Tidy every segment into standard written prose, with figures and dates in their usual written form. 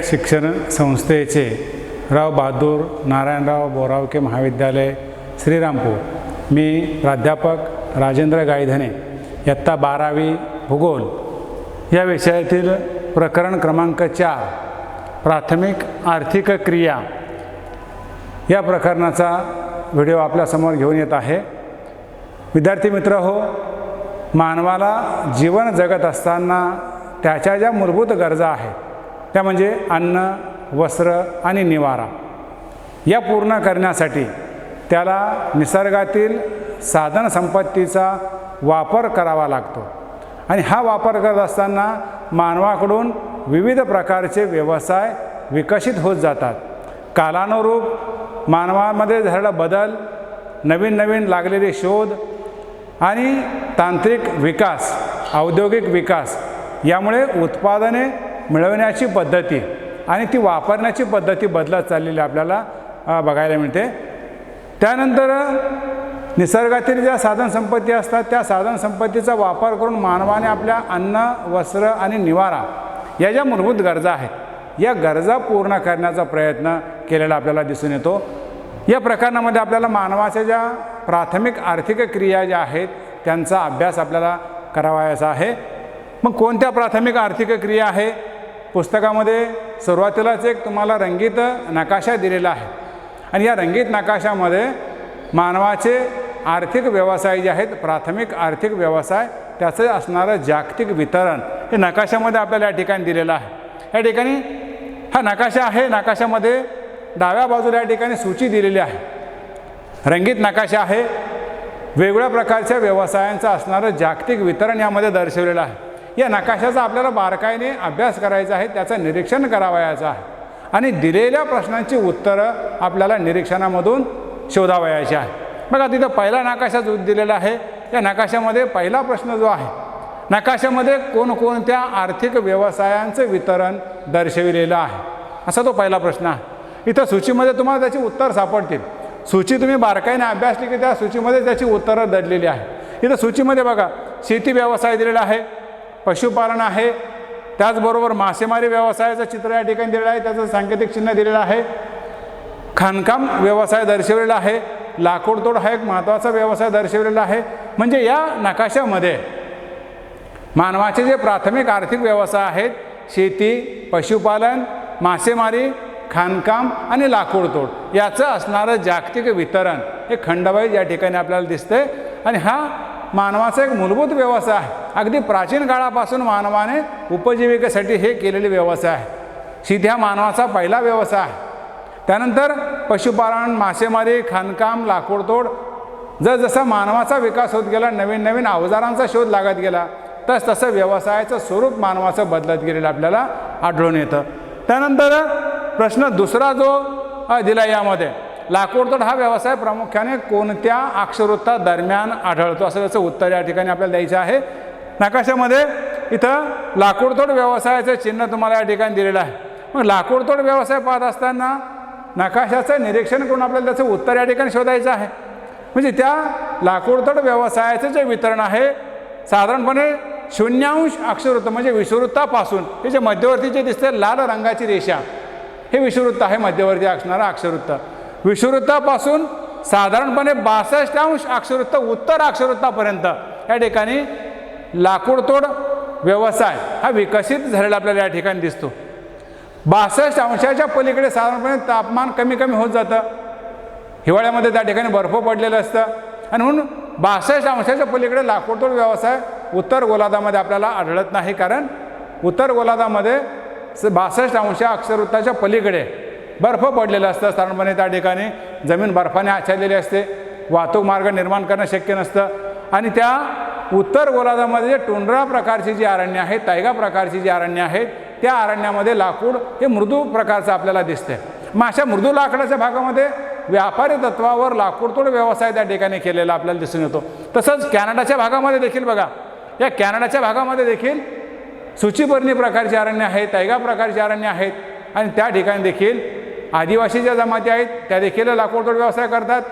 शिक्षण संस्थेचे राव बहादूर नारायणराव बोरावके महाविद्यालय श्रीरामपूर। मी प्राध्यापक राजेंद्र गायधने, इयत्ता 12वी भूगोल या विषयातील प्रकरण क्रमांक 4 प्राथमिक आर्थिक क्रिया या प्रकरणाचा व्हिडिओ आपल्यासमोर घेऊन येत आहे। विद्यार्थी मित्र हो, मानवाला जीवन जगत असताना त्याच्या ज्या मूलभूत गरजा आहेत त्या म्हणजे अन्न, वस्त्र आणि निवारा या पूर्ण करण्यासाठी त्याला निसर्गातील साधन संपत्तीचा वापर करावा लागतो आणि हा वापर करत असताना मानवाकडून विविध प्रकारचे व्यवसाय विकसित होत जातात। कालानुरूप मानवामध्ये झालेला बदल, नवीन नवीन लागलेले शोध आणि तांत्रिक विकास, औद्योगिक विकास यामुळे उत्पादने मिळवण्याची पद्धती आणि ती वापरण्याची पद्धती बदलत चाललेली आपल्याला बघायला मिळते। त्यानंतर निसर्गातील ज्या साधनसंपत्ती असतात त्या साधनसंपत्तीचा वापर करून मानवाने आपल्या अन्न, वस्त्र आणि निवारा या ज्या मूलभूत गरजा आहेत या गरजा पूर्ण करण्याचा प्रयत्न केलेला आपल्याला दिसून येतो। या प्रकरणामध्ये आपल्याला मानवाच्या ज्या प्राथमिक आर्थिक क्रिया ज्या आहेत त्यांचा अभ्यास आपल्याला करावायचा आहे। मग कोणत्या प्राथमिक आर्थिक क्रिया आहे? पुस्तकामध्ये सुरुवातीलाच एक तुम्हाला रंगीत नकाशा दिलेला आहे आणि या रंगीत नकाशामध्ये मानवाचे आर्थिक व्यवसाय जे आहेत, प्राथमिक आर्थिक व्यवसाय त्याचं असणारं जागतिक वितरण हे नकाशामध्ये आपल्याला या ठिकाणी दिलेलं आहे। या ठिकाणी हा नकाशा आहे, नकाशामध्ये डाव्या बाजूला या ठिकाणी सूची दिलेली आहे। रंगीत नकाशा आहे, वेगवेगळ्या प्रकारच्या व्यवसायांचं असणारं जागतिक वितरण यामध्ये दर्शवलेलं आहे। या नकाशाचा आपल्याला बारकाईने अभ्यास करायचा आहे, त्याचं निरीक्षण करावयाचं आहे आणि दिलेल्या प्रश्नांची उत्तरं आपल्याला निरीक्षणामधून शोधावयाची आहे। बघा तिथं पहिला नकाशा जो दिलेला आहे या नकाशामध्ये पहिला प्रश्न जो आहे, नकाशामध्ये कोणकोणत्या आर्थिक व्यवसायांचं वितरण दर्शविलेलं आहे असा तो पहिला प्रश्न आहे। इथं सूचीमध्ये तुम्हाला त्याची उत्तर सापडतील। सूची तुम्ही बारकाईने अभ्यासली की त्या सूचीमध्ये त्याची उत्तरं दडलेली आहे। इथं सूचीमध्ये बघा शेती व्यवसाय दिलेला आहे, पशुपालन आहे, त्याचबरोबर मासेमारी व्यवसायाचं चित्र या ठिकाणी दिलेलं आहे, त्याचं सांकेतिक चिन्ह दिलेलं आहे। खाणकाम व्यवसाय दर्शवलेला आहे, लाकूडतोड हा एक महत्त्वाचा व्यवसाय दर्शवलेला आहे। म्हणजे या नकाशामध्ये मानवाचे जे प्राथमिक आर्थिक व्यवसाय आहेत, शेती, पशुपालन, मासेमारी, खाणकाम आणि लाकूडतोड याचं असणारं जागतिक वितरण हे खंडवाईज या ठिकाणी आपल्याला दिसते आणि हा मानवाचा एक मूलभूत व्यवसाय आहे। अगदी प्राचीन काळापासून मानवाने उपजीविकेसाठी हे केलेले व्यवसाय आहे। शेती हा मानवाचा पहिला व्यवसाय आहे। त्यानंतर पशुपालन, मासेमारी, खाणकाम, लाकूडतोड जसजसा मानवाचा विकास होत गेला, नवीन नवीन अवजारांचा शोध लागत गेला, तसं व्यवसायाचं स्वरूप मानवाचं बदलत गेलेलं आपल्याला आढळून येतं। त्यानंतर प्रश्न दुसरा जो दिला यामध्ये, लाकूडतोड हा व्यवसाय प्रामुख्याने कोणत्या अक्षरवृत्ता दरम्यान आढळतो असं त्याचं उत्तर या ठिकाणी आपल्याला द्यायचं आहे। नकाशामध्ये इथं लाकूडतोड व्यवसायाचं चिन्ह तुम्हाला या ठिकाणी दिलेलं आहे। मग लाकूडतोड व्यवसाय पाहत असताना नकाशाचं निरीक्षण करून आपल्याला त्याचं उत्तर या ठिकाणी शोधायचं आहे। म्हणजे त्या लाकूडतोड व्यवसायाचं जे वितरण आहे साधारणपणे 0 अक्षरवृत्त म्हणजे विषुववृत्तापासून हे जे मध्यवर्ती जे दिसते लाल रंगाची रेषा हे विषुववृत्त आहे, मध्यवर्ती असणारं अक्षरवृत्त। विषुववृत्तापासून साधारणपणे 62 अक्षरवृत्त उत्तर अक्षरवृत्तापर्यंत या ठिकाणी लाकूडतोड व्यवसाय हा विकसित झालेला आपल्याला या ठिकाणी दिसतो। 62 अंशाच्या पलीकडे साधारणपणे तापमान कमी कमी होत जातं, हिवाळ्यामध्ये त्या ठिकाणी बर्फ पडलेलं असतं आणि म्हणून 62 अंशाच्या पलीकडे लाकूडतोड व्यवसाय उत्तर गोलार्धामध्ये आपल्याला आढळत नाही, कारण उत्तर गोलार्धामध्ये 62 अंश अक्षरवृत्ताच्या पलीकडे बर्फ पडलेलं असतं। साधारणपणे त्या ठिकाणी जमीन बर्फाने आच्छादलेली असते, वाहतूक मार्ग निर्माण करणं शक्य नसतं आणि त्या उत्तर गोलार्धामध्ये टुंड्रा प्रकारची जी अरण्य आहेत, तैगा प्रकारची जी अरण्य आहेत त्या अरण्यामध्ये लाकूड हे मृदू प्रकारचं आपल्याला दिसते। मग अशा मृदू लाकडाच्या भागामध्ये व्यापारी तत्वावर लाकूडतोड व्यवसाय त्या ठिकाणी केलेला आपल्याला दिसून येतो। तसंच कॅनडाच्या भागामध्ये देखील बघा, या कॅनडाच्या भागामध्ये देखील सूचीपर्णी प्रकारची अरण्य आहेत, तैगा प्रकारची अरण्य आहेत आणि त्या ठिकाणी देखील आदिवासी ज्या जमाती आहेत त्या देखील लाकूडतोड व्यवसाय करतात।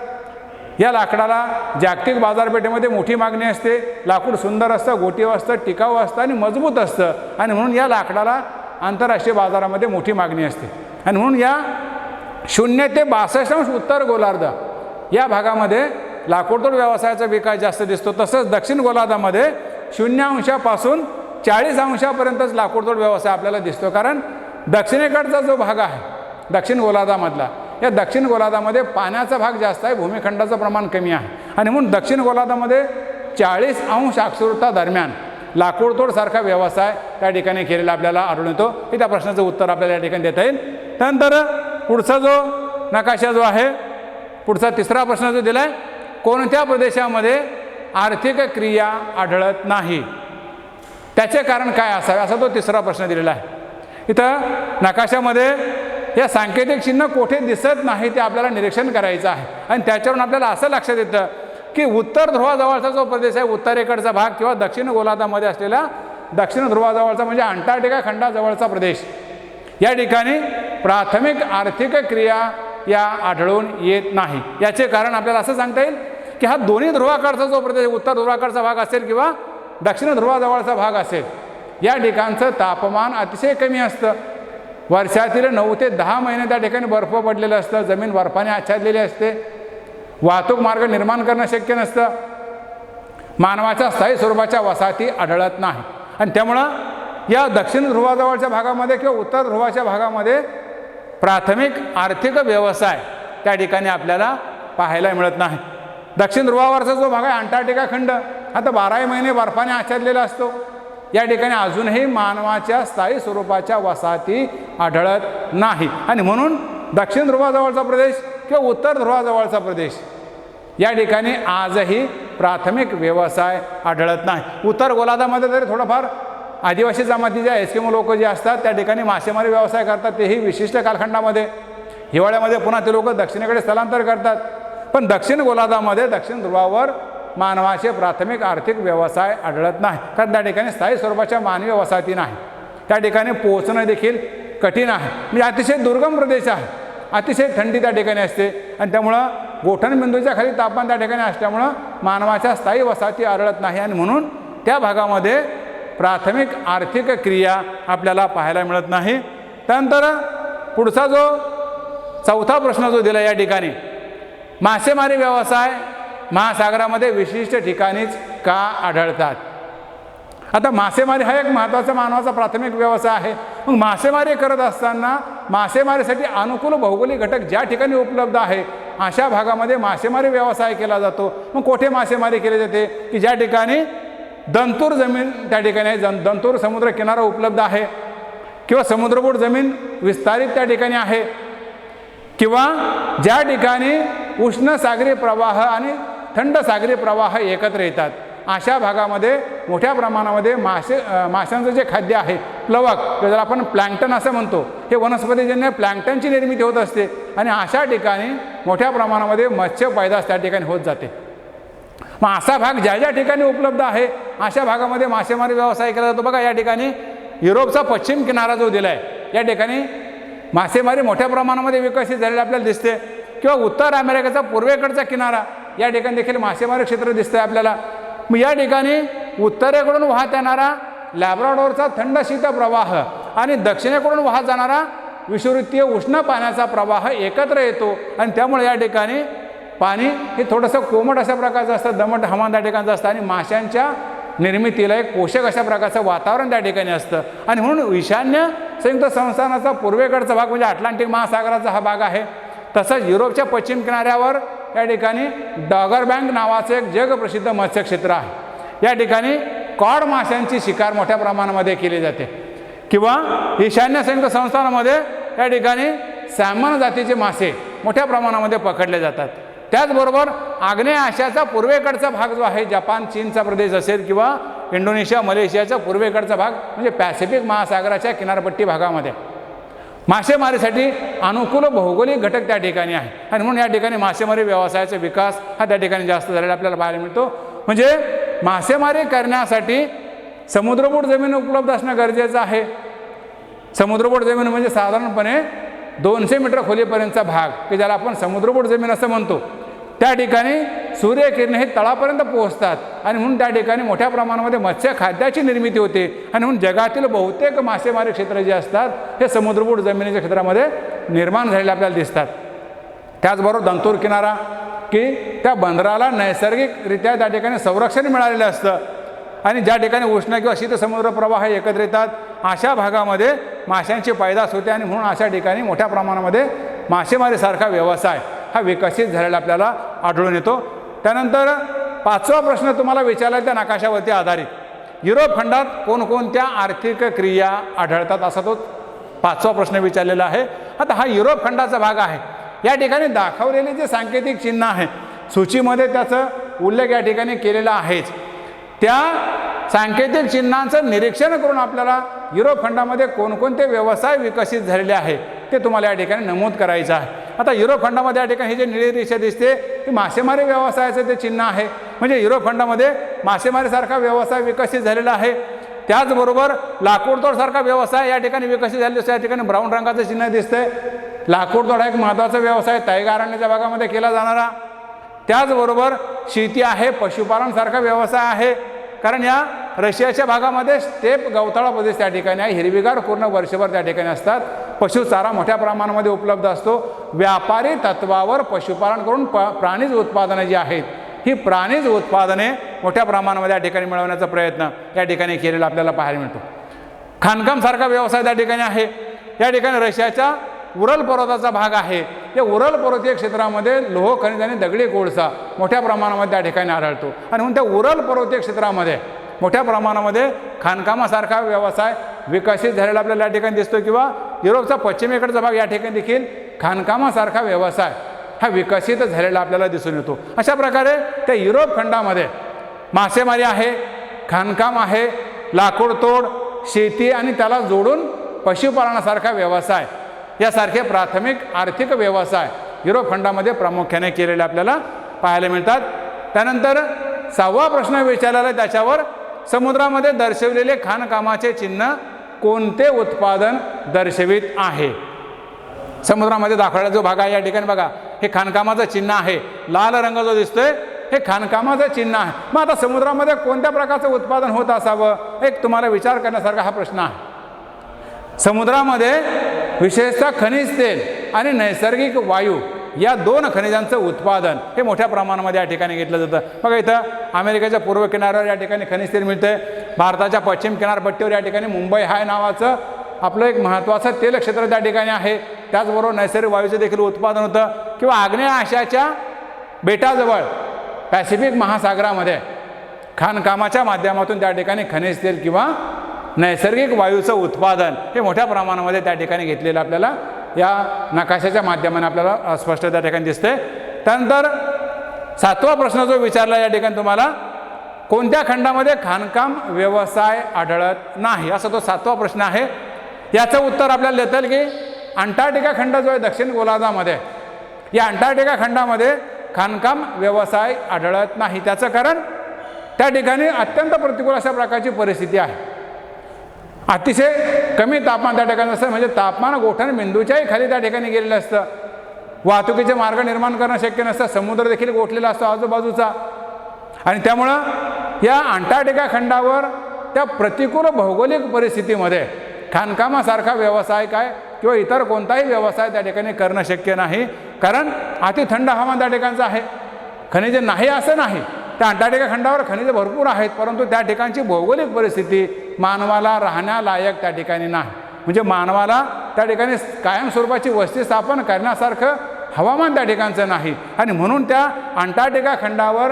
या लाकडाला जागतिक बाजारपेठेमध्ये मोठी मागणी असते। लाकूड सुंदर असतं, गोटीव असतं, टिकाऊ असतं आणि मजबूत असतं आणि म्हणून या लाकडाला आंतरराष्ट्रीय बाजारामध्ये मोठी मागणी असते. आणि म्हणून या 0 ते 62 उत्तर गोलार्ध या भागामध्ये लाकूडतोड व्यवसायाचा विकास जास्त दिसतो. तसंच दक्षिण गोलार्धामध्ये 0 पासून 40 पर्यंतच लाकूडतोड व्यवसाय आपल्याला दिसतो. कारण दक्षिणेकडचा जो भाग आहे दक्षिण गोलार्धामधला, या दक्षिण गोलार्धामध्ये पाण्याचा भाग जास्त आहे, भूमिखंडाचं प्रमाण कमी आहे. आणि म्हणून दक्षिण गोलार्धामध्ये 40° अक्षुरता दरम्यान लाकूडतोड सारखा व्यवसाय त्या ठिकाणी केलेला आपल्याला आढळून येतो. हे त्या प्रश्नाचं उत्तर आपल्याला या ठिकाणी देता येईल. त्यानंतर पुढचा जो नकाशा जो आहे, पुढचा तिसरा प्रश्न जो दिला आहे, कोणत्या प्रदेशामध्ये आर्थिक क्रिया आढळत नाही, त्याचे कारण काय असावे, असा तो तिसरा प्रश्न दिलेला आहे. इथं नकाशामध्ये या सांकेतिक चिन्ह कोठे दिसत नाही ते आपल्याला निरीक्षण करायचं आहे. आणि त्याच्यावरून आपल्याला असं लक्षात येतं की उत्तर ध्रुवाजवळचा जो प्रदेश आहे, उत्तरेकडचा भाग किंवा दक्षिण गोलार्धामध्ये असलेला दक्षिण ध्रुवाजवळचा म्हणजे अंटार्क्टिका खंडाजवळचा प्रदेश, या ठिकाणी प्राथमिक आर्थिक क्रिया या आढळून येत नाही. याचे कारण आपल्याला असं सांगता येईल की हा दोन्ही ध्रुवाकडचा जो प्रदेश, उत्तर ध्रुवाकडचा भाग असेल किंवा दक्षिण ध्रुवाजवळचा भाग असेल, या ठिकाणचं तापमान अतिशय कमी असतं. वर्षातील 9 ते 10 महिने त्या ठिकाणी बर्फ पडलेलं असतं, जमीन बर्फाने आच्छादलेली असते, वाहतूक मार्ग निर्माण करणं शक्य नसतं, मानवाच्या स्थायी स्वरूपाच्या वसाहती आढळत नाही. आणि त्यामुळं या दक्षिण ध्रुवाजवळच्या भागामध्ये किंवा उत्तर ध्रुवाच्या भागामध्ये प्राथमिक आर्थिक व्यवसाय त्या ठिकाणी आपल्याला पाहायला मिळत नाही. दक्षिण ध्रुवावरचा जो भाग आहे अंटार्क्टिका खंड, आता 12 महिने बर्फाने आच्छादलेला असतो. या ठिकाणी अजूनही मानवाच्या स्थायी स्वरूपाच्या वसाहती आढळत नाही. आणि म्हणून दक्षिण ध्रुवाजवळचा प्रदेश किंवा उत्तर ध्रुवाजवळचा प्रदेश या ठिकाणी आजही प्राथमिक व्यवसाय आढळत नाही. उत्तर गोलार्धामध्ये तरी थोडंफार आदिवासी जमातीच्या एस्किमो लोक जे असतात त्या ठिकाणी मासेमारी व्यवसाय करतात, तेही विशिष्ट कालखंडामध्ये. हिवाळ्यामध्ये पुन्हा ते लोक दक्षिणेकडे स्थलांतर करतात. पण दक्षिण गोलार्धामध्ये दक्षिण ध्रुवावर मानवाचे प्राथमिक आर्थिक व्यवसाय आढळत नाही, कारण त्या ठिकाणी स्थायी स्वरूपाच्या मानवी वसाहती नाही. त्या ठिकाणी पोहोचणं देखील कठीण आहे, म्हणजे अतिशय दुर्गम प्रदेश आहे, अतिशय थंडी त्या ठिकाणी असते. आणि त्यामुळं गोठणबिंदूच्या खाली तापमान त्या ठिकाणी असल्यामुळं मानवाच्या स्थायी वसाहती आढळत नाही. आणि म्हणून त्या भागामध्ये प्राथमिक आर्थिक क्रिया आपल्याला पाहायला मिळत नाही. त्यानंतर पुढचा जो चौथा प्रश्न जो दिला या ठिकाणी, मासेमारी व्यवसाय महासागरामध्ये विशिष्ट ठिकाणीच का आढळतात. आता मासेमारी हा एक महत्त्वाचा मानवाचा प्राथमिक व्यवसाय आहे. मग मासेमारी करत असताना मासेमारीसाठी अनुकूल भौगोलिक घटक ज्या ठिकाणी उपलब्ध आहे अशा भागामध्ये मासेमारी व्यवसाय केला जातो. मग कोठे मासेमारी केली जाते की ज्या ठिकाणी दंतूर जमीन त्या ठिकाणी आहे, दंतूर समुद्र किनारा उपलब्ध आहे, किंवा समुद्रपूर जमीन विस्तारित त्या ठिकाणी आहे, किंवा ज्या ठिकाणी उष्ण सागरी प्रवाह आणि थंड सागरी प्रवाह एकत्र येतात अशा भागामध्ये मोठ्या प्रमाणामध्ये माशांचं जे खाद्य आहे प्लवक, ज्याला आपण प्लँक्टन असं म्हणतो, हे वनस्पतीजन्य प्लँक्टनची निर्मिती होत असते. आणि अशा ठिकाणी मोठ्या प्रमाणामध्ये मत्स्य पैदास त्या ठिकाणी होत जाते. मग असा भाग ज्या ज्या ठिकाणी उपलब्ध आहे अशा भागामध्ये मासेमारी व्यवसाय केला जातो. बघा या ठिकाणी युरोपचा पश्चिम किनारा जो दिला आहे या ठिकाणी मासेमारी मोठ्या प्रमाणामध्ये विकसित झालेली आपल्याला दिसते. किंवा उत्तर अमेरिकेचा पूर्वेकडचा किनारा या ठिकाणी देखील मासेमारी क्षेत्र दिसतंय आपल्याला. मग या ठिकाणी उत्तरेकडून वाहत येणारा लॅब्राडोरचा थंड शीत प्रवाह आणि दक्षिणेकडून वाहत जाणारा विषुववृत्तीय उष्ण पाण्याचा प्रवाह एकत्र येतो. आणि त्यामुळे या ठिकाणी पाणी हे थोडंसं कोमट अशा प्रकारचं असतं, दमट हवामान त्या ठिकाणचं असतं, आणि माशांच्या निर्मितीला एक पोषक अशा प्रकारचं वातावरण त्या ठिकाणी असतं. आणि म्हणून ईशान्य संयुक्त संस्थानाचा पूर्वेकडचा भाग म्हणजे अटलांटिक महासागराचा हा भाग आहे. तसंच युरोपच्या पश्चिम किनाऱ्यावर या ठिकाणी डॉगर बँक नावाचं एक जगप्रसिद्ध मत्स्यक्षेत्र आहे. या ठिकाणी कॉड माशांची शिकार मोठ्या प्रमाणामध्ये केली जाते. किंवा ईशान्य संयुक्त संस्थानामध्ये या ठिकाणी सॅमन जातीचे मासे मोठ्या प्रमाणामध्ये पकडले जातात. त्याचबरोबर आग्नेय आशियाचा पूर्वेकडचा भाग जो आहे, जपान चीनचा प्रदेश असेल किंवा इंडोनेशिया मलेशियाचा पूर्वेकडचा भाग म्हणजे पॅसिफिक महासागराच्या किनारपट्टी भागामध्ये मासेमारीसाठी अनुकूल भौगोलिक घटक त्या ठिकाणी आहे. आणि म्हणून या ठिकाणी मासेमारी व्यवसायाचा विकास हा त्या ठिकाणी जास्त झालेला आपल्याला पाहायला मिळतो. म्हणजे मासेमारी करण्यासाठी समुद्रपूर जमीन उपलब्ध असणं गरजेचं आहे. समुद्रपूर जमीन म्हणजे साधारणपणे 200 मीटर खोलीपर्यंतचा भाग की ज्याला आपण समुद्रपूर जमीन असं म्हणतो. त्या ठिकाणी सूर्यकिरण हे तळापर्यंत पोहोचतात आणि म्हणून त्या ठिकाणी मोठ्या प्रमाणामध्ये मत्स्य खाद्याची निर्मिती होते आणि म्हणून जगातील बहुतेक मासेमारी क्षेत्र जे असतात हे समुद्रपूर जमिनीच्या क्षेत्रामध्ये निर्माण झालेले आपल्याला दिसतात. त्याचबरोबर दंतूर किनारा की त्या बंदराला नैसर्गिकरित्या त्या ठिकाणी संरक्षण मिळालेलं असतं आणि ज्या ठिकाणी उष्ण किंवा शीत समुद्र प्रवाह एकत्र येतात अशा भागामध्ये माशांची पैदास होते आणि म्हणून अशा ठिकाणी मोठ्या प्रमाणामध्ये मासेमारीसारखा व्यवसाय हा विकसित झालेला आपल्याला आढळून येतो. त्यानंतर 5वा प्रश्न तुम्हाला विचारला त्या नकाशावरती आधारित, युरोप खंडात कोणकोणत्या आर्थिक क्रिया आढळतात असा तो 5वा प्रश्न विचारलेला आहे. आता हा युरोप खंडाचा भाग आहे. या ठिकाणी दाखवलेले जे सांकेतिक चिन्ह आहे सूचीमध्ये त्याचा उल्लेख या ठिकाणी केलेला आहेच. त्या सांकेतिक चिन्हांचं निरीक्षण करून आपल्याला युरोप खंडामध्ये कोणकोणते व्यवसाय विकसित झालेले आहे ते तुम्हाला या ठिकाणी नमूद करायचं आहे. आता युरोप खंडामध्ये या ठिकाणी ही जी निळी रेषा दिसते ही मासेमारी व्यवसायाचं ते चिन्ह आहे. म्हणजे युरोप खंडामध्ये मासेमारीसारखा व्यवसाय विकसित झालेला आहे. त्याचबरोबर लाकूडतोडसारखा व्यवसाय या ठिकाणी विकसित झालेला असतो. या ठिकाणी ब्राऊन रंगाचं चिन्ह दिसतंय. लाकूडतोड हा एक महत्त्वाचा व्यवसाय तैगारण्याच्या भागामध्ये केला जाणारा. त्याचबरोबर शेती आहे, पशुपालनसारखा व्यवसाय आहे. कारण या रशियाच्या भागामध्ये स्टेप गवताळा प्रदेश त्या ठिकाणी आहे. हिरवीगार पूर्ण वर्षभर त्या ठिकाणी असतात. पशुचारा मोठ्या प्रमाणामध्ये उपलब्ध असतो. व्यापारी तत्वावर पशुपालन करून प्राणीज उत्पादने जी आहेत ही प्राणीज उत्पादने मोठ्या प्रमाणामध्ये या ठिकाणी मिळवण्याचा प्रयत्न या ठिकाणी केलेला आपल्याला पाहायला मिळतो. खाणकामसारखा व्यवसाय त्या ठिकाणी आहे. या ठिकाणी रशियाच्या उरल पर्वताचा भाग आहे. या उरल पर्वतीय क्षेत्रामध्ये लोह खनिज आणि दगडी कोळसा मोठ्या प्रमाणामध्ये त्या ठिकाणी आढळतो आणि म्हणून त्या उरल पर्वतीय क्षेत्रामध्ये मोठ्या प्रमाणामध्ये खाणकामासारखा व्यवसाय विकसित झालेला आपल्याला या ठिकाणी दिसतो. किंवा युरोपचा पश्चिमेकडचा भाग या ठिकाणी देखील खाणकामासारखा व्यवसाय हा विकसित झालेला आपल्याला दिसून येतो. अशा प्रकारे त्या युरोप खंडामध्ये मासेमारी आहे, खाणकाम आहे, लाकूडतोड, शेती आणि त्याला जोडून पशुपालनासारखा व्यवसाय यासारखे प्राथमिक आर्थिक व्यवसाय युरोप खंडामध्ये प्रामुख्याने केलेले आपल्याला पाहायला मिळतात. त्यानंतर 6वा प्रश्न विचारलेला त्याच्यावर समुद्रामध्ये दर्शवलेले खाणकामाचे चिन्ह कोणते उत्पादन दर्शवित आहे. समुद्रामध्ये दाखवलेला जो भाग आहे या ठिकाणी बघा हे खाणकामाचं चिन्ह आहे. लाल रंग जो दिसतोय हे खाणकामाचं चिन्ह आहे. मग आता समुद्रामध्ये कोणत्या प्रकारचं उत्पादन होत असावं एक तुम्हाला विचार करण्यासारखा हा प्रश्न आहे. समुद्रामध्ये विशेषतः खनिज तेल आणि नैसर्गिक वायू या 2 खनिजांचं उत्पादन हे मोठ्या प्रमाणामध्ये या ठिकाणी घेतलं जातं. बघा इथं अमेरिकेच्या पूर्व किनाऱ्यावर या ठिकाणी खनिज तेल मिळतंय. भारताच्या पश्चिम किनारपट्टीवर या ठिकाणी मुंबई हाय नावाचं आपलं एक महत्त्वाचं तेल क्षेत्र त्या ठिकाणी आहे. त्याचबरोबर नैसर्गिक वायूचं देखील उत्पादन होतं. किंवा आग्नेय आशियाच्या बेटाजवळ पॅसिफिक महासागरामध्ये खाणकामाच्या माध्यमातून त्या ठिकाणी खनिज तेल किंवा नैसर्गिक वायूचं उत्पादन हे मोठ्या प्रमाणामध्ये त्या ठिकाणी घेतलेलं आपल्याला या नकाशाच्या माध्यमाने आपल्याला स्पष्ट त्या ठिकाणी दिसते. त्यानंतर 7वा प्रश्न जो विचारला या ठिकाणी तुम्हाला कोणत्या खंडामध्ये खाणकाम व्यवसाय आढळत नाही असा तो 7वा प्रश्न आहे. याचं उत्तर आपल्याला देता येईल की अंटार्क्टिका खंड जो आहे दक्षिण गोलार्धामध्ये या अंटार्क्टिका खंडामध्ये खाणकाम व्यवसाय आढळत नाही. त्याचं कारण त्या ठिकाणी अत्यंत प्रतिकूल अशा प्रकारची परिस्थिती आहे. अतिशय कमी तापमान त्या ठिकाणी असतं. म्हणजे तापमान गोठण बिंदूच्याही खाली त्या ठिकाणी गेलेलं असतं. वाहतुकीचे मार्ग निर्माण करणं शक्य नसतं. समुद्र देखील गोठलेला असतो आजूबाजूचा आणि त्यामुळं या अंटार्क्टिका खंडावर त्या प्रतिकूल भौगोलिक परिस्थितीमध्ये खाणकामासारखा व्यवसाय काय किंवा इतर कोणताही व्यवसाय त्या ठिकाणी करणं शक्य नाही. कारण अति थंड हवामान त्या ठिकाणचं आहे. खनिजे नाही असं नाही. त्या अंटार्क्टिका खंडावर खनिजे भरपूर आहेत परंतु त्या ठिकाणची भौगोलिक परिस्थिती मानवाला राहण्यालायक त्या ठिकाणी नाही. म्हणजे मानवाला त्या ठिकाणी कायमस्वरूपाची वस्ती स्थापन करण्यासारखं हवामान त्या ठिकाणचं नाही आणि म्हणून त्या अंटार्क्टिका खंडावर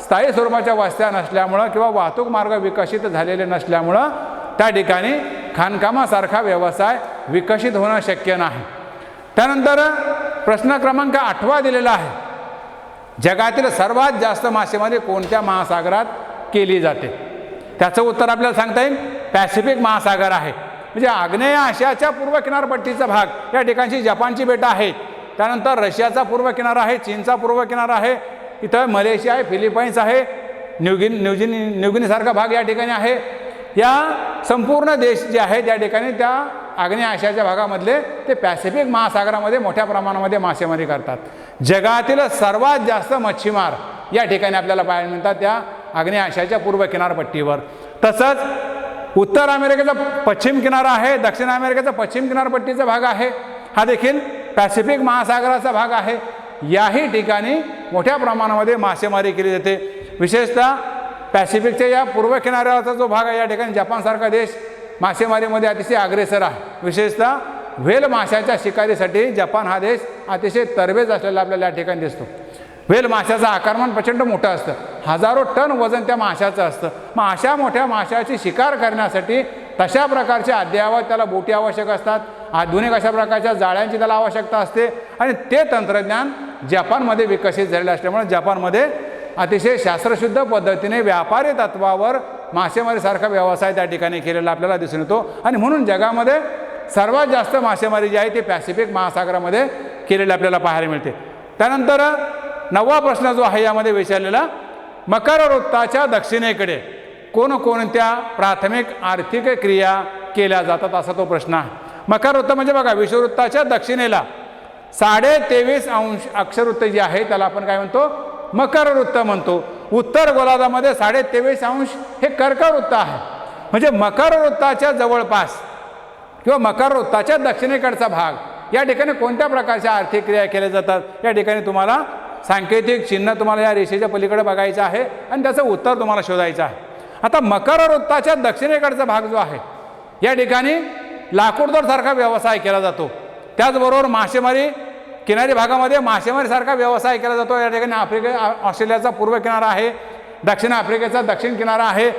स्थायी स्वरूपाच्या वस्त्या नसल्यामुळं किंवा वाहतूक मार्ग विकसित झालेले नसल्यामुळं त्या ठिकाणी खाणकामासारखा व्यवसाय विकसित होणं शक्य नाही. त्यानंतर प्रश्न क्रमांक 8वा दिलेला आहे. जगातील सर्वात जास्त मासेमारी कोणत्या महासागरात केली जाते. त्याचं उत्तर आपल्याला सांगता येईल पॅसिफिक महासागर आहे. म्हणजे आग्नेय आशियाच्या पूर्व किनारपट्टीचा भाग या ठिकाणची जपानची बेटं आहेत. त्यानंतर रशियाचा पूर्व किनारा आहे, चीनचा पूर्व किनारा आहे, इथं मलेशिया आहे, फिलिपाईन्स आहे, न्यूगिनीसारखा भाग या ठिकाणी आहे. या संपूर्ण देश जे आहे त्या ठिकाणी त्या आग्नेय आशियाच्या भागामधले ते पॅसिफिक महासागरामध्ये मोठ्या प्रमाणामध्ये मासेमारी करतात. जगातील सर्वात जास्त मच्छीमार या ठिकाणी आपल्याला पाहायला मिळतात त्या आग्नेय आशियाच्या पूर्व किनारपट्टीवर. तसंच उत्तर अमेरिकेचा पश्चिम किनारा आहे, दक्षिण अमेरिकेचा पश्चिम किनारपट्टीचा भाग आहे, हा देखील पॅसिफिक महासागराचा भाग आहे. याही ठिकाणी मोठ्या प्रमाणामध्ये मासेमारी केली जाते. विशेषतः पॅसिफिकच्या या पूर्व किनाऱ्यावरचा जो भाग आहे या ठिकाणी जपानसारखा देश मासेमारीमध्ये अतिशय अग्रेसर आहे. विशेषतः व्हेल माशाच्या शिकारीसाठी जपान हा देश अतिशय तरबेज असलेला आपल्याला या ठिकाणी दिसतो. व्हेल माशाचं आकारमान प्रचंड मोठं असतं, हजारो टन वजन त्या माशाचं असतं. मग अशा मोठ्या माशाची शिकार करण्यासाठी तशा प्रकारच्या अद्ययावत त्याला बोटी आवश्यक असतात, आधुनिक अशा प्रकारच्या जाळ्यांची त्याला आवश्यकता असते आणि ते तंत्रज्ञान जपानमध्ये विकसित झालेलं असल्यामुळे जपानमध्ये अतिशय शास्त्रशुद्ध पद्धतीने व्यापारी तत्वावर मासेमारीसारखा व्यवसाय त्या ठिकाणी केलेला आपल्याला दिसून येतो. आणि म्हणून जगामध्ये सर्वात जास्त मासेमारी जी आहे ती पॅसिफिक महासागरामध्ये केलेली आपल्याला पाहायला मिळते. त्यानंतर 9वा प्रश्न जो आहे यामध्ये विचारलेला, मकर वृत्ताच्या दक्षिणेकडे कोणकोणत्या प्राथमिक आर्थिक क्रिया केल्या जातात असा तो प्रश्न आहे. मकर वृत्त म्हणजे बघा विषुववृत्ताच्या दक्षिणेला 23.5 अक्षरवृत्त जी आहे त्याला आपण काय म्हणतो, मकर वृत्त म्हणतो. उत्तर गोलार्धामध्ये 23.5 हे कर्कवृत्त आहे. म्हणजे मकर वृत्ताच्या जवळपास किंवा मकर वृत्ताच्या दक्षिणेकडचा भाग या ठिकाणी कोणत्या प्रकारच्या आर्थिक क्रिया केल्या जातात या ठिकाणी तुम्हाला सांकेतिक चिन्ह तुम्हाला या रेषेच्या पलीकडे बघायचं आहे आणि त्याचं उत्तर तुम्हाला शोधायचं आहे. आता मकर वृत्ताच्या दक्षिणेकडचा भाग जो आहे या ठिकाणी लाकूडतोडसारखा व्यवसाय केला जातो. त्याचबरोबर मासेमारी किनारी भागामध्ये मासेमारीसारखा व्यवसाय केला जातो. या ठिकाणी ऑस्ट्रेलियाचा पूर्व किनारा आहे, दक्षिण आफ्रिकेचा दक्षिण किनारा आहे,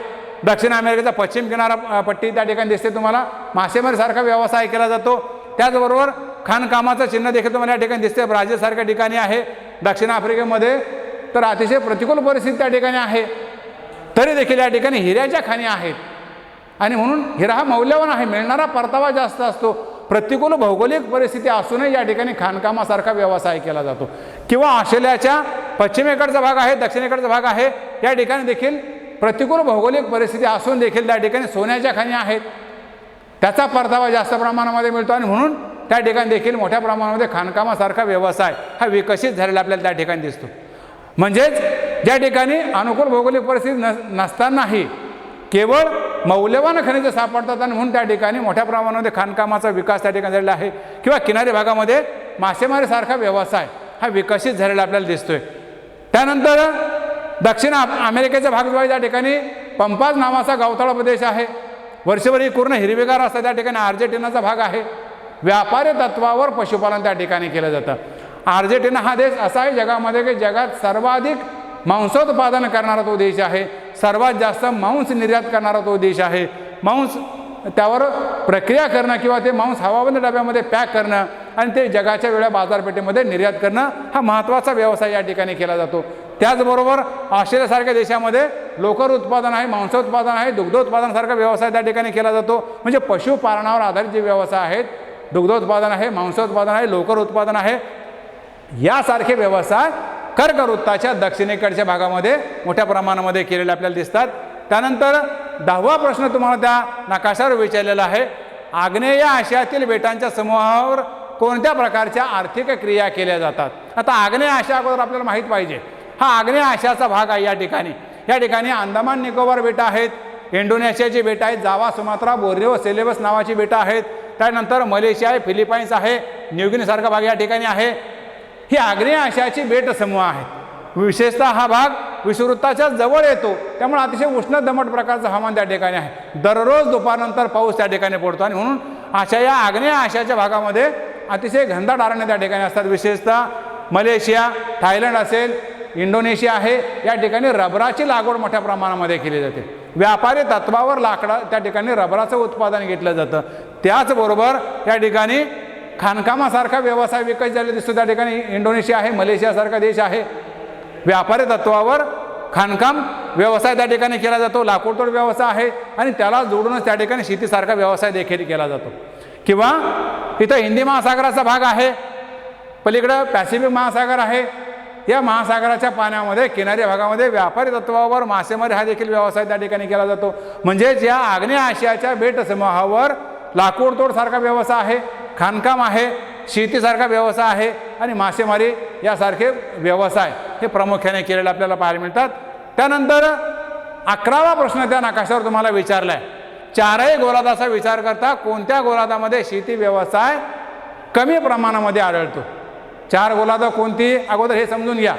दक्षिण अमेरिकेचा पश्चिम किनारा पट्टी त्या ठिकाणी दिसते तुम्हाला. मासेमारीसारखा व्यवसाय केला जातो. त्याचबरोबर खाणकामाचं चिन्ह देखील तुम्हाला या ठिकाणी दिसते, ब्राझीलसारख्या ठिकाणी आहे. दक्षिण आफ्रिकेमध्ये तर अतिशय प्रतिकूल परिस्थिती त्या ठिकाणी आहे, तरी देखील या ठिकाणी हिऱ्याच्या खाणी आहेत आणि म्हणून हिरा हा मौल्यवान आहे, मिळणारा परतावा जास्त असतो. प्रतिकूल भौगोलिक परिस्थिती असूनही या ठिकाणी खाणकामासारखा व्यवसाय केला जातो. किंवा ऑस्ट्रेलियाच्या पश्चिमेकडचा भाग आहे, दक्षिणेकडचा भाग आहे, या ठिकाणी देखील प्रतिकूल भौगोलिक परिस्थिती असून देखील त्या ठिकाणी सोन्याच्या खाणी आहेत, त्याचा परतावा जास्त प्रमाणामध्ये मिळतो आणि म्हणून त्या ठिकाणी देखील मोठ्या प्रमाणामध्ये खाणकामासारखा व्यवसाय हा विकसित झालेला आपल्याला त्या ठिकाणी दिसतो. म्हणजेच ज्या ठिकाणी अनुकूल भौगोलिक परिस्थिती नसतानाही केवळ मौल्यवान खनिजे सापडतात आणि म्हणून त्या ठिकाणी मोठ्या प्रमाणामध्ये खाणकामाचा विकास त्या ठिकाणी झालेला आहे. किंवा किनारी भागामध्ये मासेमारीसारखा व्यवसाय हा विकसित झालेला आपल्याला दिसतोय. त्यानंतर दक्षिण अमेरिकेचा भाग जो आहे त्या ठिकाणी पंपाज नावाचा गवताळ प्रदेश आहे, वर्षभर ही पूर्ण हिरवेगार असतात. त्या ठिकाणी अर्जेंटिनाचा भाग आहे. व्यापारी तत्वावर पशुपालन त्या ठिकाणी केलं जातं. अर्जेंटिना हा देश असा आहे जगामध्ये की जगात सर्वाधिक मांसोत्पादन करणारा तो देश आहे, सर्वात जास्त मांस निर्यात करणारा तो देश आहे. मांस त्यावर प्रक्रिया करणं किंवा ते मांस हवाबंद डब्यामध्ये पॅक करणं आणि ते जगाच्या वेगळ्या बाजारपेठेमध्ये निर्यात करणं हा महत्त्वाचा व्यवसाय या ठिकाणी केला जातो. त्याचबरोबर ऑस्ट्रेलियासारख्या देशामध्ये लोकर उत्पादन आहे, मांसोत्पादन आहे, दुग्धोत्पादनासारखा व्यवसाय त्या ठिकाणी केला जातो. म्हणजे पशुपालनावर आधारित जे व्यवसाय आहेत, दुग्धोत्पादन आहे, मांसोत्पादन आहे, लोकर उत्पादन आहे, यासारखे व्यवसाय कर्कवृत्ताच्या दक्षिणेकडच्या भागामध्ये मोठ्या प्रमाणामध्ये केलेले आपल्याला दिसतात. त्यानंतर 10वा प्रश्न तुम्हाला त्या नकाशावर विचारलेला आहे, आग्नेय आशियातील बेटांच्या समूहावर कोणत्या प्रकारच्या आर्थिक क्रिया केल्या जातात. आता आग्नेय आशिया अगोदर आपल्याला माहीत पाहिजे, हा आग्नेय आशियाचा भाग आहे. या ठिकाणी अंदमान निकोबार बेटं आहेत, इंडोनेशियाची बेटं आहेत, जावा, सुमात्रा, बोर्निओ, सेलेबस नावाची बेटं आहेत. त्यानंतर मलेशिया आहे, फिलिपाईन्स आहे, न्यूगिनीसारखा भाग या ठिकाणी आहे. ही आग्नेय आशियाची बेट समूह आहेत. विशेषतः हा भाग विषुववृत्ताच्या जवळ येतो, त्यामुळे अतिशय उष्ण दमट प्रकारचं हवामान त्या ठिकाणी आहे. दररोज दुपारनंतर पाऊस त्या ठिकाणी पडतो आणि म्हणून या आग्नेय आशियाच्या भागामध्ये अतिशय घनदाट अरण्य त्या ठिकाणी असतात. विशेषतः मलेशिया, थायलंड असेल, इंडोनेशिया आहे, या ठिकाणी रबराची लागवड मोठ्या प्रमाणामध्ये केली जाते. व्यापारी तत्वावर लाकडा त्या ठिकाणी रबराचं उत्पादन घेतलं जातं. त्याचबरोबर या ठिकाणी खाणकामासारखा व्यवसाय विकसित झालेला दिसतो. त्या ठिकाणी इंडोनेशिया आहे, मलेशियासारखा देश आहे. व्यापारी तत्वावर खाणकाम व्यवसाय त्या ठिकाणी केला जातो, लाकूडतोड व्यवसाय आहे आणि त्याला जोडूनच त्या ठिकाणी शेतीसारखा व्यवसाय देखील केला जातो. किंवा इथं हिंदी महासागराचा भाग आहे, पलीकडं पॅसिफिक महासागर आहे. या महासागराच्या पाण्यामध्ये किनारी भागामध्ये व्यापारी तत्वावर मासेमारी हा देखील व्यवसाय त्या ठिकाणी केला जातो. म्हणजेच या आग्नेय आशियाच्या बेट समूहावर लाकूडतोड सारखा व्यवसाय आहे, खाणकाम आहे, शेतीसारखा व्यवसाय आहे आणि मासेमारी यासारखे व्यवसाय हे प्रामुख्याने केलेले आपल्याला पाहायला मिळतात. त्यानंतर 11वा प्रश्न त्या नकाशावर तुम्हाला विचारला आहे. चारही गोलार्धाचा विचार करता कोणत्या गोलार्धामध्ये शेती व्यवसाय कमी प्रमाणामध्ये आढळतो? 4 गोलार्ध कोणती अगोदर हे समजून घ्या.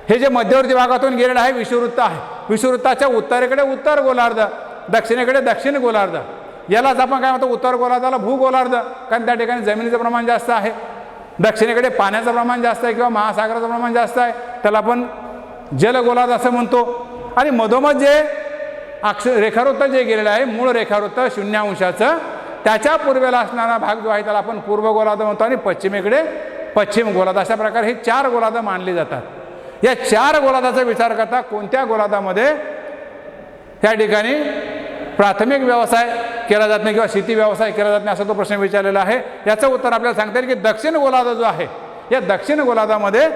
हे जे मध्यवर्ती भागातून गेलेलं आहे विषुववृत्त आहे. विषुववृत्ताच्या उत्तरेकडे उत्तर गोलार्ध, दक्षिणेकडे दक्षिण गोलार्ध. यालाच आपण काय म्हणतो? उत्तर गोलार्धाला भूगोलार्ध, कारण त्या ठिकाणी जमिनीचं प्रमाण जास्त आहे. दक्षिणेकडे पाण्याचं प्रमाण जास्त आहे किंवा महासागराचं प्रमाण जास्त आहे, त्याला आपण जलगोलार्ध असं म्हणतो. आणि मधोमध जे रेखावृत्त जे गेलेलं आहे, मूळ रेखावृत्त 0 अंशाचं, त्याच्या पूर्वेला असणारा भाग जो आहे त्याला आपण पूर्व गोलार्ध म्हणतो आणि पश्चिमेकडे पश्चिम गोलार्ध. अशा प्रकारे हे 4 गोलार्ध मानले जातात. या 4 गोलार्धाचा विचार करता कोणत्या गोलार्धामध्ये त्या ठिकाणी प्राथमिक व्यवसाय केला जात नाही किंवा शेती व्यवसाय केला जात नाही असा तो प्रश्न विचारलेला आहे. याचं उत्तर आपल्याला सांगता येईल की दक्षिण गोलार्ध जो आहे, या दक्षिण गोलार्धामध्ये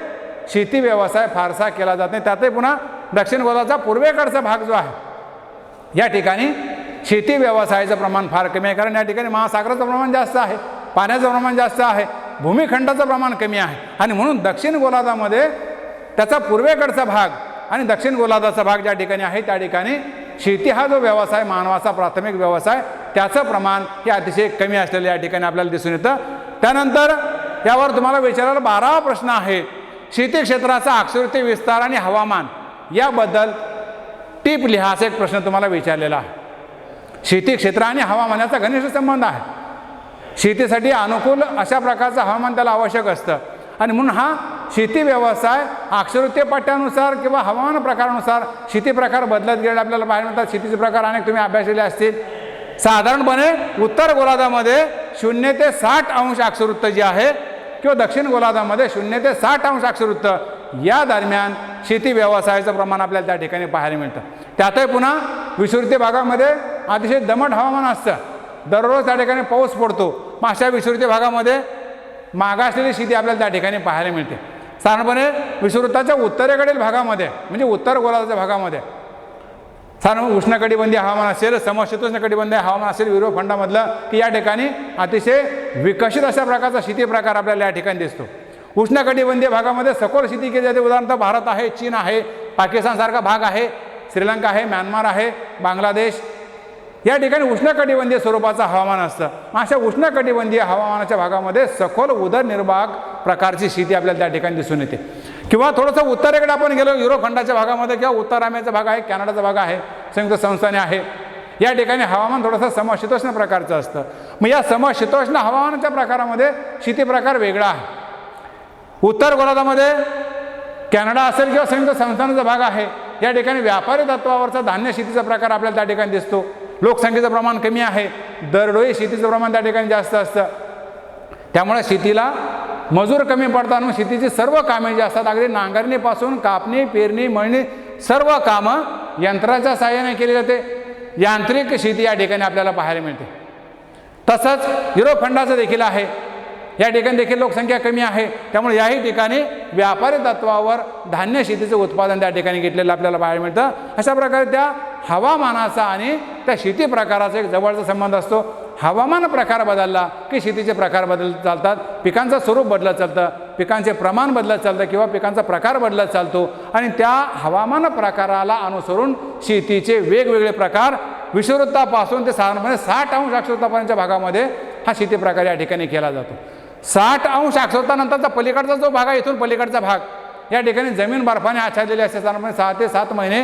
शेती व्यवसाय फारसा केला जात नाही. त्यातही पुन्हा दक्षिण गोलार्धाचा पूर्वेकडचा भाग जो आहे या ठिकाणी शेती व्यवसायाचं प्रमाण फार कमी आहे, कारण या ठिकाणी महासागराचं प्रमाण जास्त आहे, पाण्याचं प्रमाण जास्त आहे, भूमिखंडाचं प्रमाण कमी आहे. आणि म्हणून दक्षिण गोलार्धामध्ये त्याचा पूर्वेकडचा भाग आणि दक्षिण गोलार्धाचा भाग ज्या ठिकाणी आहे त्या ठिकाणी शेती हा जो व्यवसाय मानवाचा प्राथमिक व्यवसाय त्याचं प्रमाण हे अतिशय कमी असलेलं या ठिकाणी आपल्याला दिसून येतं. त्यानंतर यावर तुम्हाला विचारायला 12वा प्रश्न आहे. शेती क्षेत्राचा अक्षरवृत्ती विस्तार आणि हवामान याबद्दल टिप लिहा असा एक प्रश्न तुम्हाला विचारलेला आहे. शेती क्षेत्र आणि हवामानाचा घनिष्ठ संबंध आहे. शेतीसाठी अनुकूल अशा प्रकारचं हवामान त्याला आवश्यक असतं आणि म्हणून हा शेती व्यवसाय अक्षरवृत्ती पट्ट्यानुसार किंवा हवामान प्रकारानुसार शेती प्रकार बदलत गेले आपल्याला पाहायला मिळतात. शेतीचे प्रकार अनेक तुम्ही अभ्यासलेले असतील. साधारणपणे उत्तर गोलार्धामध्ये 0 ते 60 अंश अक्षरवृत्त जे आहे किंवा दक्षिण गोलार्धामध्ये 0 ते 60 अंश अक्षरवृत्त या दरम्यान शेती व्यवसायाचं प्रमाण आपल्याला त्या ठिकाणी पाहायला मिळतं. त्यातही पुन्हा विषुववृत्तीय भागामध्ये अतिशय दमट हवामान असतं. दररोज त्या ठिकाणी पाऊस पडतो. मग अशा विषुववृत्तीय भागामध्ये मागासलेली शेती आपल्याला त्या ठिकाणी पाहायला मिळते. साधारणपणे विषुववृत्ताच्या उत्तरेकडील भागामध्ये म्हणजे उत्तर गोलार्धाच्या भागामध्ये साधारण उष्णकटिबंधीय हवामान असेल, समशीतोष्ण कटिबंधीय हवामान असेल युरोप खंडामधलं, की या ठिकाणी अतिशय विकसित अशा प्रकारचा शेती प्रकार आपल्याला या ठिकाणी दिसतो. उष्णकटिबंधीय भागामध्ये सखोल शेती केली जाते. उदाहरणार्थ भारत आहे, चीन आहे, पाकिस्तानसारखा भाग आहे, श्रीलंका आहे, म्यानमार आहे, बांगलादेश या ठिकाणी उष्णकटिबंधीय स्वरूपाचं हवामान असतं. अशा उष्णकटिबंधीय हवामानाच्या भागामध्ये सखोल उदरनिर्वाहक प्रकारची शेती आपल्याला त्या ठिकाणी दिसून येते. किंवा थोडंसं उत्तरेकडे आपण गेलो युरोप खंडाच्या भागामध्ये किंवा उत्तर अमेरिकेचा भाग आहे, कॅनडाचा भाग आहे, संयुक्त संस्थाने आहे, या ठिकाणी हवामान थोडंसं समशीतोष्ण प्रकारचं असतं. मग या समशीतोष्ण हवामानाच्या प्रकारामध्ये शेती प्रकार वेगळा आहे. उत्तर गोलार्धामध्ये कॅनडा असेल किंवा संयुक्त संस्थानाचा भाग आहे, या ठिकाणी व्यापारी तत्वावरचा धान्य शेतीचा प्रकार आपल्याला त्या ठिकाणी दिसतो. लोकसंख्येचं प्रमाण कमी आहे, दरडोई शेतीचं प्रमाण त्या ठिकाणी जास्त असतं. त्यामुळे शेतीला मजूर कमी पडतात. मग शेतीची सर्व कामे जी असतात अगदी नांगरणीपासून कापणी, पेरणी, मळणी सर्व कामं यंत्राच्या साहाय्याने केली जाते. यांत्रिक शेती या ठिकाणी आपल्याला पाहायला मिळते. तसंच युरोप खंडाचं देखील आहे. या ठिकाणी देखील लोकसंख्या कमी आहे. त्यामुळे याही ठिकाणी व्यापारी तत्वावर धान्य शेतीचं उत्पादन त्या ठिकाणी घेतलेलं आपल्याला पाहायला मिळतं. अशा प्रकारे त्या हवामानाचा आणि त्या शेती प्रकाराचा एक जवळचा संबंध असतो. हवामान प्रकार बदलला की शेतीचे प्रकार बदलत चालतात, पिकांचं स्वरूप बदलत चालतं, पिकांचे प्रमाण बदलत चालतं किंवा पिकांचा प्रकार बदलत चालतो आणि त्या हवामान प्रकाराला अनुसरून शेतीचे वेगवेगळे प्रकार विषुववृत्तापासून ते साधारणपणे 60 अंश अक्षरवृत्तापर्यंतच्या भागामध्ये हा शेती प्रकार या ठिकाणी केला जातो. 60 अंश अक्षरवृत्तानंतरचा पलीकडचा जो भाग आहे, इथून पलीकडचा भाग या ठिकाणी जमीन बर्फाने आच्छादलेली असते. साधारणपणे 6 ते 7 महिने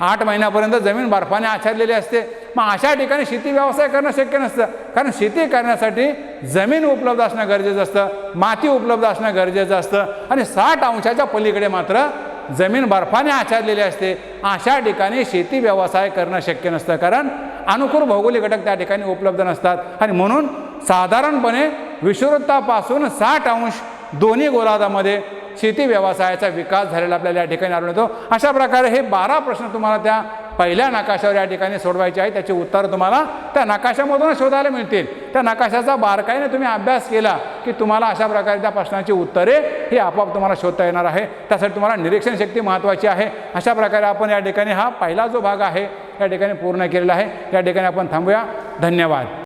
8 महिन्यापर्यंत जमीन बर्फाने आच्छादलेली असते. मग अशा ठिकाणी शेती व्यवसाय करणं शक्य नसतं, कारण शेती करण्यासाठी जमीन उपलब्ध असणं गरजेचं असतं, माती उपलब्ध असणं गरजेचं असतं आणि 60 अंशाच्या पलीकडे मात्र जमीन बर्फाने आच्छादलेली असते. अशा ठिकाणी शेती व्यवसाय करणं शक्य नसतं, कारण अनुकूल भौगोलिक घटक त्या ठिकाणी उपलब्ध नसतात. आणि म्हणून साधारणपणे विषुववृत्तापासून 60 अंश दोन्ही गोलार्धामध्ये शेती व्यवसायाचा विकास झालेला आपल्याला या ठिकाणी आढळून येतो. अशा प्रकारे हे 12 प्रश्न तुम्हाला त्या पहिल्या नकाशावर या ठिकाणी सोडवायचे आहे. त्याची उत्तरं तुम्हाला त्या नकाशामधूनच शोधायला मिळतील. त्या नकाशाचा बारकाईने तुम्ही अभ्यास केला की तुम्हाला अशा प्रकारे त्या प्रश्नाची उत्तरे ही आपोआप तुम्हाला शोधता येणार आहे. त्यासाठी तुम्हाला निरीक्षण शक्ती महत्त्वाची आहे. अशा प्रकारे आपण या ठिकाणी हा पहिला जो भाग आहे या ठिकाणी पूर्ण केलेला आहे. या ठिकाणी आपण थांबूया. धन्यवाद.